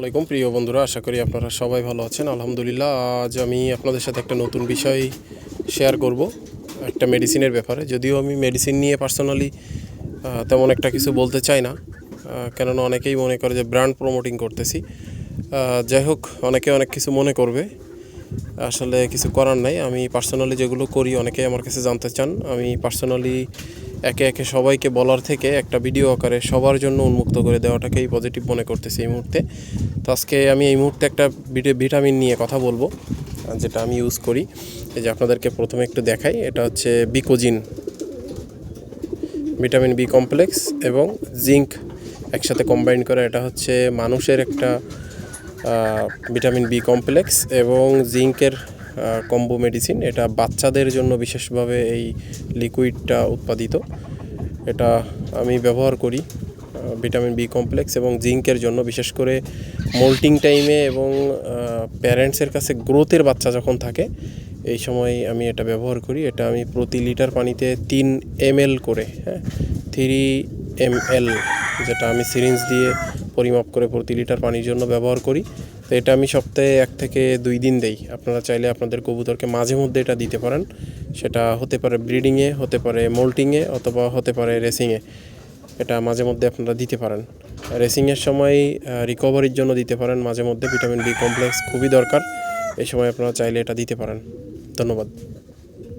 আসসালামাইকুম প্রিয় বন্ধুরা, আশা করি আপনারা সবাই ভালো আছেন। আলহামদুলিল্লাহ। আজ আমি আপনাদের সাথে একটা নতুন বিষয় শেয়ার করব, একটা মেডিসিনের ব্যাপারে। যদিও আমি মেডিসিন নিয়ে পার্সোনালি তেমন একটা কিছু বলতে চাই না, কেননা অনেকেই মনে করে যে ব্র্যান্ড প্রমোটিং করতেছি। যাই হোক, অনেকে অনেক কিছু মনে করবে, আসলে কিছু করার নাই। আমি পার্সোনালি যেগুলো করি অনেকেই আমার কাছে জানতে চান। আমি পার্সোনালি একে একে সবাইকে বলার থেকে একটা ভিডিও আকারে সবার জন্য উন্মুক্ত করে দেওয়াটাকেই পজিটিভ মনে করতেছি এই মুহূর্তে। তো আজকে আমি এই মুহূর্তে একটা ভিটামিন নিয়ে কথা বলবো, যেটা আমি ইউজ করি। এই যে আপনাদেরকে প্রথমে একটু দেখাই, এটা হচ্ছে বিকোজিন, ভিটামিন বি কমপ্লেক্স এবং জিঙ্ক একসাথে কম্বাইন করে। এটা হচ্ছে মানুষের একটা ভিটামিন বি কমপ্লেক্স এবং জিঙ্কের কম্বো মেডিসিন। এটা বাচ্চাদের জন্য বিশেষভাবে এই লিকুইডটা উৎপাদিত। এটা আমি ব্যবহার করি ভিটামিন বি কমপ্লেক্স এবং জিঙ্কের জন্য, বিশেষ করে মোল্টিং টাইমে এবং প্যারেন্টসের কাছে গ্রোথের বাচ্চা যখন থাকে এই সময় আমি এটা ব্যবহার করি। এটা আমি প্রতি লিটার পানিতে 3 ml করে, 3 ml, যেটা আমি সিরিঞ্জ দিয়ে পরিমাপ করে প্রতি লিটার পানির জন্য ব্যবহার করি। তো এটা আমি সপ্তাহে 1 থেকে 2 দিন দেই। আপনারা চাইলে আপনাদের কবুতরকে মাঝে মধ্যে এটা দিতে পারেন। সেটা হতে পারে ব্রিডিংয়ে, হতে পারে মোল্টিংয়ে, অথবা হতে পারে রেসিংয়ে। এটা মাঝে মধ্যে আপনারা দিতে পারেন। রেসিংয়ের সময় রিকভারির জন্য দিতে পারেন। মাঝে মধ্যে ভিটামিন বি কমপ্লেক্স খুবই দরকার, এই সময় আপনারা চাইলে এটা দিতে পারেন। ধন্যবাদ।